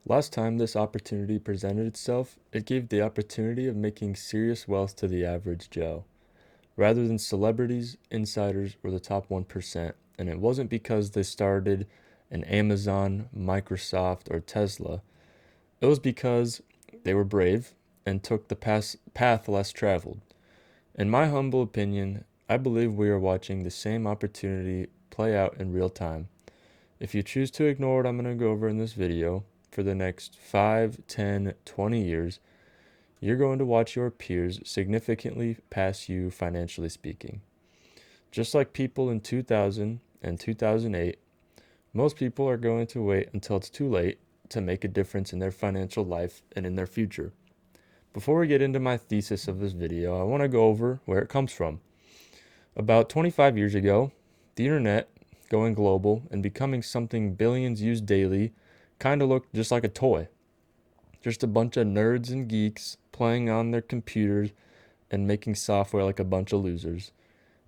Last time this opportunity presented itself, it gave the opportunity of making serious wealth to the average Joe, rather than celebrities, insiders, or the top 1%. And it wasn't because they started an Amazon, Microsoft, or Tesla. It was because they were brave and took the path less traveled. In my humble opinion, I believe we are watching the same opportunity play out in real time. If you choose to ignore what I'm going to go over in this video, for the next 5, 10, 20 years, you're going to watch your peers significantly pass you financially speaking. Just like people in 2000 and 2008, most people are going to wait until it's too late to make a difference in their financial life and in their future. Before we get into my thesis of this video, I want to go over where it comes from. About 25 years ago, the internet going global and becoming something billions use daily kind of looked just like a toy. Just a bunch of nerds and geeks playing on their computers and making software like a bunch of losers.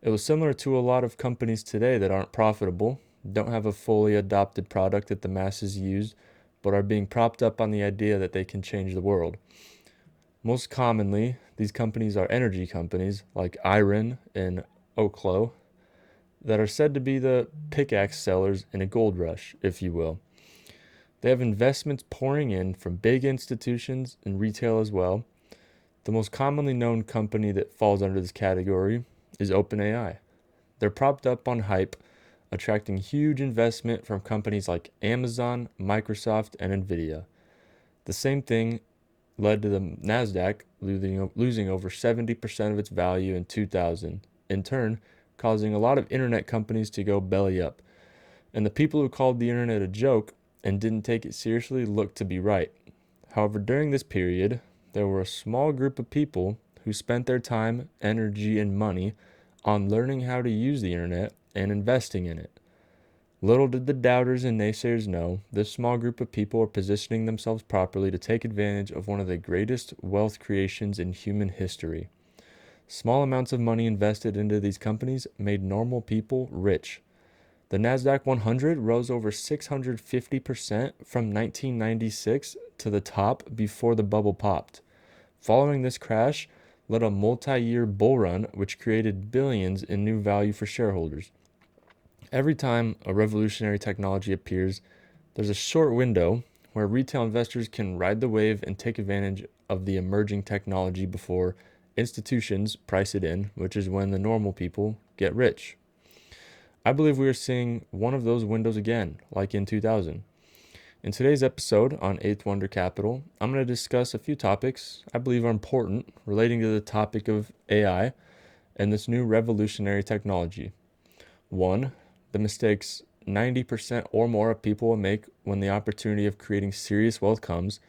It was similar to a lot of companies today that aren't profitable, don't have a fully adopted product that the masses use, but are being propped up on the idea that they can change the world. Most commonly, these companies are energy companies like Iron and Oklo that are said to be the pickaxe sellers in a gold rush, if you will. They have investments pouring in from big institutions and retail as well. The most commonly known company that falls under this category is OpenAI. They're propped up on hype, attracting huge investment from companies like Amazon, Microsoft, and Nvidia. The same thing led to the NASDAQ losing over 70% of its value in 2000, in turn, causing a lot of internet companies to go belly up. And the people who called the internet a joke and didn't take it seriously looked to be right. However, during this period, there were a small group of people who spent their time, energy, and money on learning how to use the internet and investing in it. Little did the doubters and naysayers know, this small group of people are positioning themselves properly to take advantage of one of the greatest wealth creations in human history. Small amounts of money invested into these companies made normal people rich. The NASDAQ 100 rose over 650% from 1996 to the top before the bubble popped. Following this crash led a multi-year bull run which created billions in new value for shareholders. Every time a revolutionary technology appears, there's a short window where retail investors can ride the wave and take advantage of the emerging technology before institutions price it in, which is when the normal people get rich. I believe we are seeing one of those windows again, like in 2000. In today's episode on Eighth Wonder Capital, I'm going to discuss a few topics I believe are important relating to the topic of AI and this new revolutionary technology. 1. The mistakes 90% or more of people will make when the opportunity of creating serious wealth comes.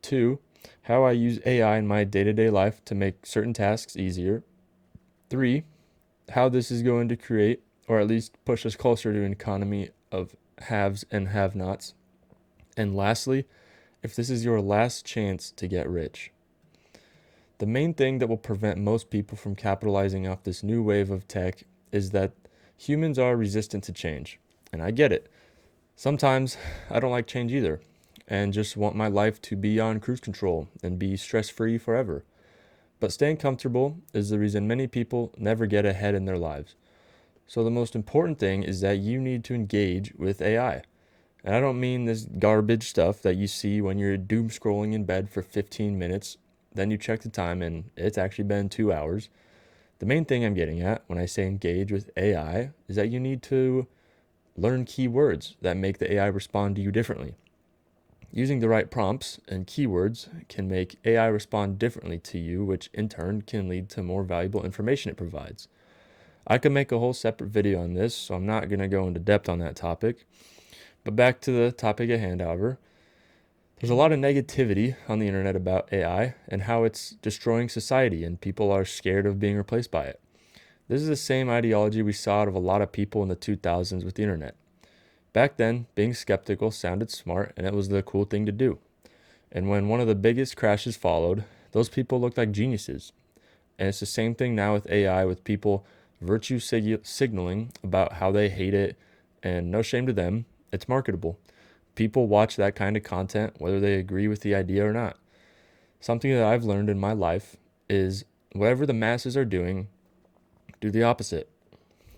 2. How I use AI in my day-to-day life to make certain tasks easier. 3. How this is going to create, or at least push us closer to an economy of haves and have-nots. And lastly, if this is your last chance to get rich. The main thing that will prevent most people from capitalizing off this new wave of tech is that humans are resistant to change. And I get it. Sometimes I don't like change either and just want my life to be on cruise control and be stress-free forever. But staying comfortable is the reason many people never get ahead in their lives. So the most important thing is that you need to engage with AI. And I don't mean this garbage stuff that you see when you're doom scrolling in bed for 15 minutes, then you check the time and it's actually been 2 hours. The main thing I'm getting at when I say engage with AI is that you need to learn keywords that make the AI respond to you differently. Using the right prompts and keywords can make AI respond differently to you, which in turn can lead to more valuable information it provides. I could make a whole separate video on this, so I'm not going to go into depth on that topic. But back to the topic at hand, however, there's a lot of negativity on the internet about AI and how it's destroying society and people are scared of being replaced by it. This is the same ideology we saw out of a lot of people in the 2000s with the internet. Back then, being skeptical sounded smart and it was the cool thing to do. And when one of the biggest crashes followed, those people looked like geniuses. And it's the same thing now with AI, with people virtue signaling about how they hate it, and no shame to them, it's marketable. People watch that kind of content whether they agree with the idea or not. Something that I've learned in my life is whatever the masses are doing, do the opposite.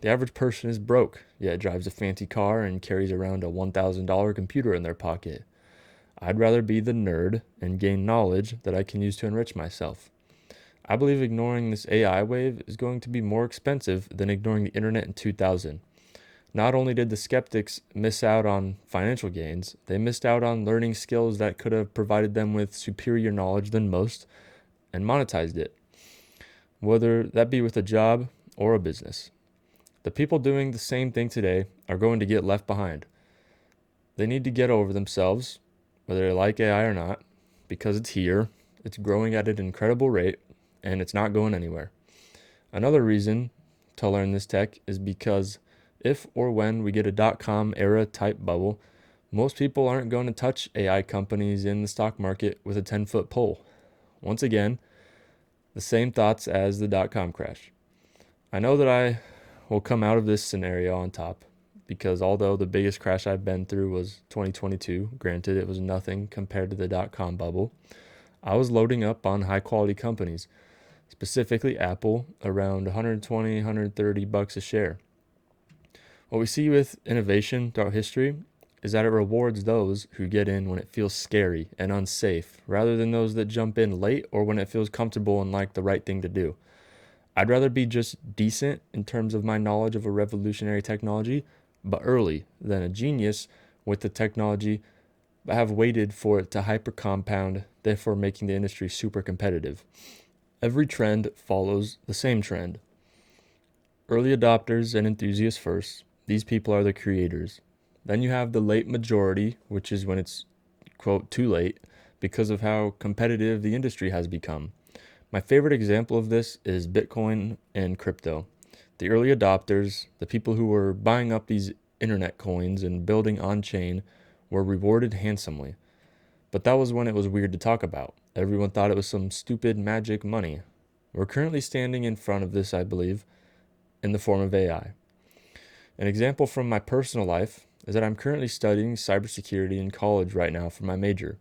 The average person is broke, yet drives a fancy car and carries around a $1,000 computer in their pocket. I'd rather be the nerd and gain knowledge that I can use to enrich myself. I believe ignoring this AI wave is going to be more expensive than ignoring the internet in 2000. Not only did the skeptics miss out on financial gains, they missed out on learning skills that could have provided them with superior knowledge than most and monetized it, whether that be with a job or a business. The people doing the same thing today are going to get left behind. They need to get over themselves, whether they like AI or not, because it's here, it's growing at an incredible rate, and it's not going anywhere. Another reason to learn this tech is because if or when we get a .com era type bubble, most people aren't going to touch AI companies in the stock market with a 10-foot pole. Once again, the same thoughts as the .com crash. I know that I will come out of this scenario on top, because although the biggest crash I've been through was 2022, granted it was nothing compared to the .com bubble, I was loading up on high quality companies, specifically Apple, around 120, 130 bucks a share. What we see with innovation throughout history is that it rewards those who get in when it feels scary and unsafe, rather than those that jump in late or when it feels comfortable and like the right thing to do. I'd rather be just decent in terms of my knowledge of a revolutionary technology, but early, than a genius with the technology, but have waited for it to hyper compound, therefore making the industry super competitive. Every trend follows the same trend. Early adopters and enthusiasts first. These people are the creators. Then you have the late majority, which is when it's, quote, too late because of how competitive the industry has become. My favorite example of this is Bitcoin and crypto. The early adopters, the people who were buying up these internet coins and building on-chain, were rewarded handsomely. But that was when it was weird to talk about. Everyone thought it was some stupid magic money. We're currently standing in front of this, I believe, in the form of AI. An example from my personal life is that I'm currently studying cybersecurity in college right now for my major.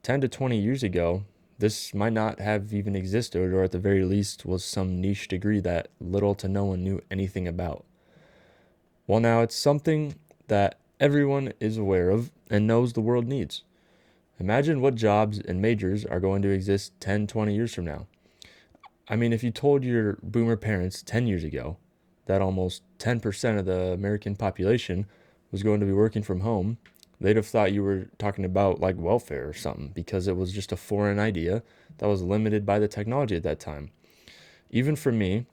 10 to 20 years ago, this might not have even existed, or at the very least was some niche degree that little to no one knew anything about. Well, now it's something that everyone is aware of and knows the world needs. Imagine what jobs and majors are going to exist 10, 20 years from now. I mean, if you told your boomer parents 10 years ago that almost 10% of the American population was going to be working from home, they'd have thought you were talking about like welfare or something, because it was just a foreign idea that was limited by the technology at that time. Even for me,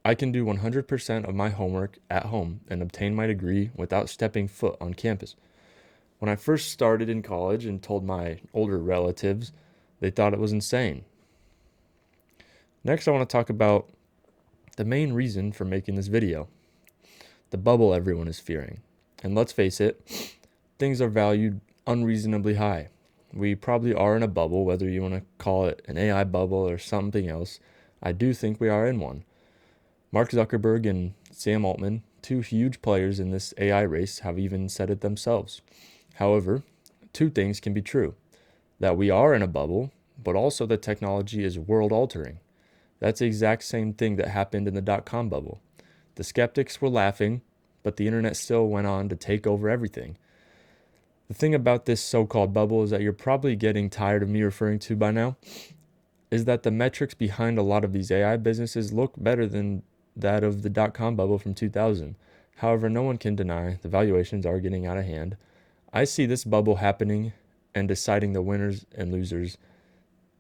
I can do 100% of my homework at home and obtain my degree without stepping foot on campus. When I first started in college and told my older relatives, they thought it was insane. Next, I want to talk about the main reason for making this video: the bubble everyone is fearing. And let's face it, things are valued unreasonably high. We probably are in a bubble, whether you want to call it an AI bubble or something else. I do think we are in one. Mark Zuckerberg and Sam Altman, two huge players in this AI race, have even said it themselves. However, two things can be true: that we are in a bubble, but also that technology is world-altering. That's the exact same thing that happened in the .com bubble. The skeptics were laughing, but the internet still went on to take over everything. The thing about this so-called bubble is that you're probably getting tired of me referring to by now, is that the metrics behind a lot of these AI businesses look better than that of the .com bubble from 2000. However, no one can deny the valuations are getting out of hand. I see this bubble happening and deciding the winners and losers,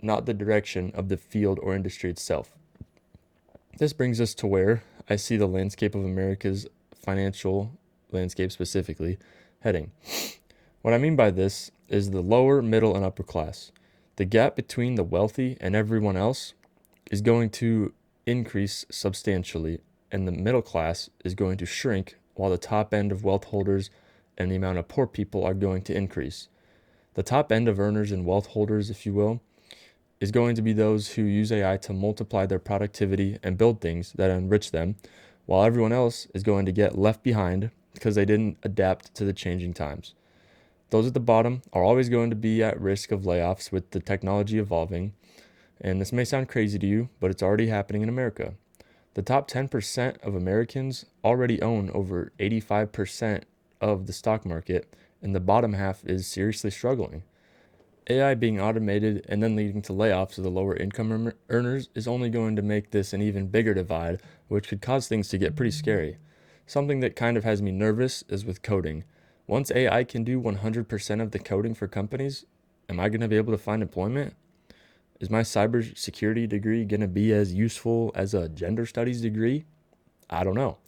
not the direction of the field or industry itself. This brings us to where I see the landscape of America's financial landscape specifically heading. What I mean by this is the lower, middle, and upper class. The gap between the wealthy and everyone else is going to increase substantially, and the middle class is going to shrink, while the top end of wealth holders and the amount of poor people are going to increase. The top end of earners and wealth holders, if you will, is going to be those who use AI to multiply their productivity and build things that enrich them, while everyone else is going to get left behind because they didn't adapt to the changing times. Those at the bottom are always going to be at risk of layoffs with the technology evolving. And this may sound crazy to you, but it's already happening in America. The top 10% of Americans already own over 85% of the stock market, and the bottom half is seriously struggling. AI being automated and then leading to layoffs of the lower income earners is only going to make this an even bigger divide, which could cause things to get pretty scary. Something that kind of has me nervous is with coding. Once AI can do 100% of the coding for companies, am I going to be able to find employment? Is my cybersecurity degree going to be as useful as a gender studies degree? I don't know.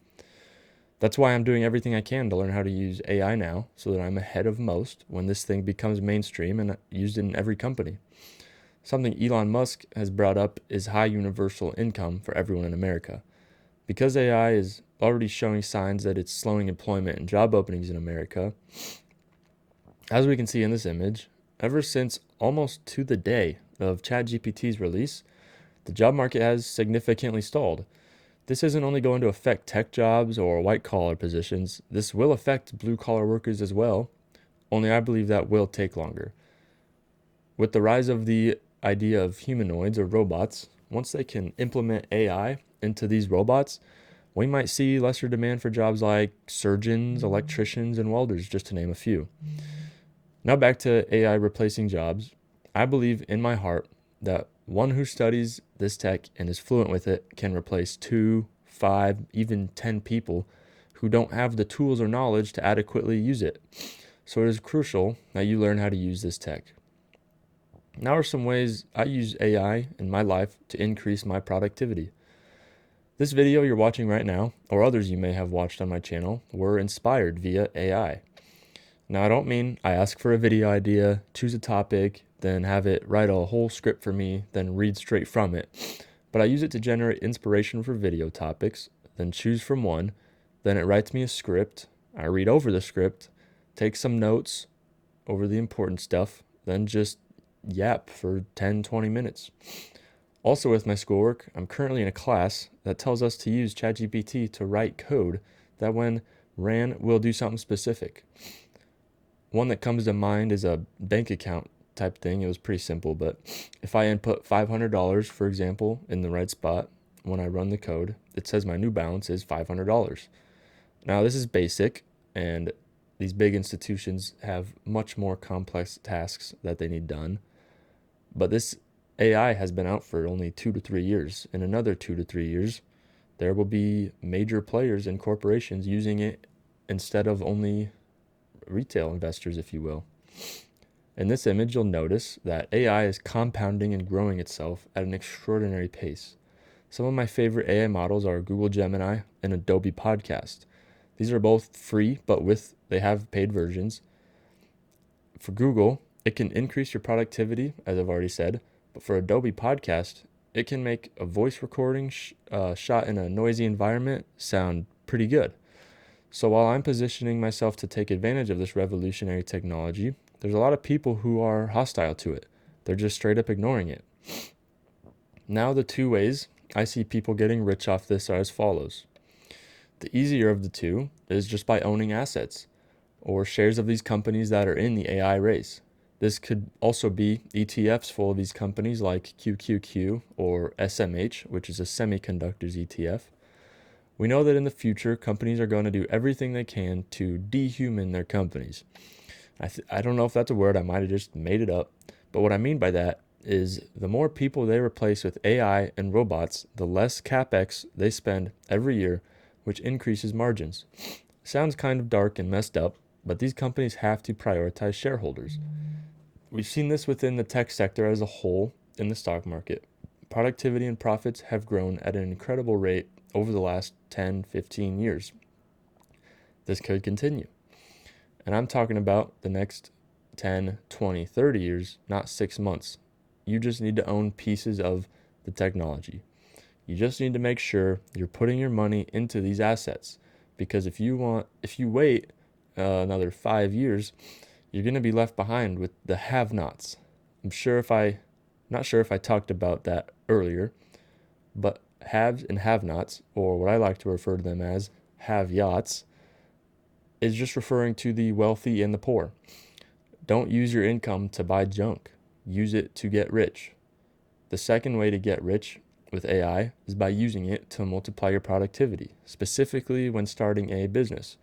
That's why I'm doing everything I can to learn how to use AI now so that I'm ahead of most when this thing becomes mainstream and used in every company. Something Elon Musk has brought up is high universal income for everyone in America. Because AI is already showing signs that it's slowing employment and job openings in America, as we can see in this image, ever since almost to the day of ChatGPT's release, the job market has significantly stalled. This isn't only going to affect tech jobs or white-collar positions. This will affect blue-collar workers as well, only I believe that will take longer. With the rise of the idea of humanoids or robots, once they can implement AI into these robots, we might see lesser demand for jobs like surgeons, electricians, and welders, just to name a few. Now back to AI replacing jobs. I believe in my heart that one who studies this tech and is fluent with it can replace 2, 5, even 10 people who don't have the tools or knowledge to adequately use it. So it is crucial that you learn how to use this tech. Now are some ways I use AI in my life to increase my productivity. This video you're watching right now, or others you may have watched on my channel, were inspired via AI. Now, I don't mean I ask for a video idea, choose a topic, then have it write a whole script for me, then read straight from it. But I use it to generate inspiration for video topics, then choose from one, then it writes me a script. I read over the script, take some notes over the important stuff, then just yap for 10-20 minutes. Also with my schoolwork, I'm currently in a class that tells us to use ChatGPT to write code that when ran will do something specific. One that comes to mind is a bank account type thing. It was pretty simple, but if I input $500, for example, in the right spot, when I run the code, it says my new balance is $500. Now, this is basic, and these big institutions have much more complex tasks that they need done. But this AI has been out for only 2 to 3 years. In another 2 to 3 years, there will be major players and corporations using it instead of only retail investors, if you will. In this image, you'll notice that AI is compounding and growing itself at an extraordinary pace. Some of my favorite AI models are Google Gemini and Adobe Podcast. These are both free, but they have paid versions. For Google, it can increase your productivity, as I've already said, but for Adobe Podcast, it can make a voice recording shot in a noisy environment sound pretty good. So while I'm positioning myself to take advantage of this revolutionary technology, there's a lot of people who are hostile to it. They're just straight up ignoring it. Now the 2 ways I see people getting rich off this are as follows. The easier of the 2 is just by owning assets or shares of these companies that are in the AI race. This could also be ETFs full of these companies like QQQ or SMH, which is a semiconductors ETF. We know that in the future, companies are going to do everything they can to dehuman their companies. I don't know if that's a word, I might have just made it up, but what I mean by that is the more people they replace with AI and robots, the less CapEx they spend every year, which increases margins. Sounds kind of dark and messed up, but these companies have to prioritize shareholders. We've seen this within the tech sector as a whole in the stock market. Productivity and profits have grown at an incredible rate over the last 10, 15 years. This could continue. And I'm talking about the next 10, 20, 30 years, not 6 months. You just need to own pieces of the technology. You just need to make sure you're putting your money into these assets. Because if you wait another 5 years, you're going to be left behind with the have-nots. Not sure if I talked about that earlier, but haves and have-nots, or what I like to refer to them as have-yachts, is just referring to the wealthy and the poor. Don't use your income to buy junk. Use it to get rich. The second way to get rich with AI is by using it to multiply your productivity, specifically when starting a business.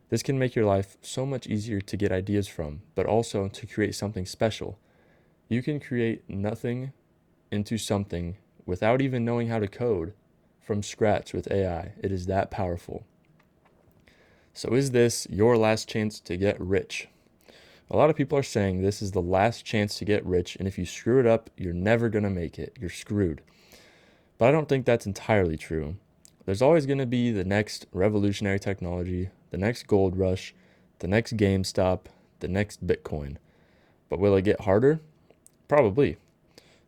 This can make your life so much easier to get ideas from, but also to create something special. You can create nothing into something without even knowing how to code from scratch with AI. It is that powerful. So is this your last chance to get rich? A lot of people are saying this is the last chance to get rich, and if you screw it up, you're never going to make it. You're screwed. But I don't think that's entirely true. There's always going to be the next revolutionary technology, the next gold rush, the next GameStop, the next Bitcoin. But will it get harder? Probably.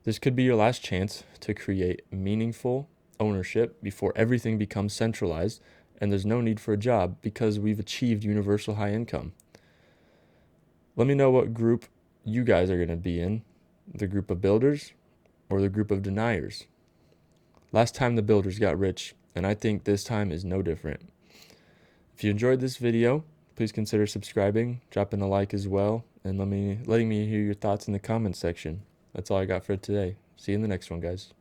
This could be your last chance to create meaningful ownership before everything becomes centralized and there's no need for a job because we've achieved universal high income. Let me know what group you guys are going to be in, the group of builders or the group of deniers. Last time the builders got rich, and I think this time is no different. If you enjoyed this video, please consider subscribing, dropping a like as well, and letting me hear your thoughts in the comments section. That's all I got for today. See you in the next one, guys.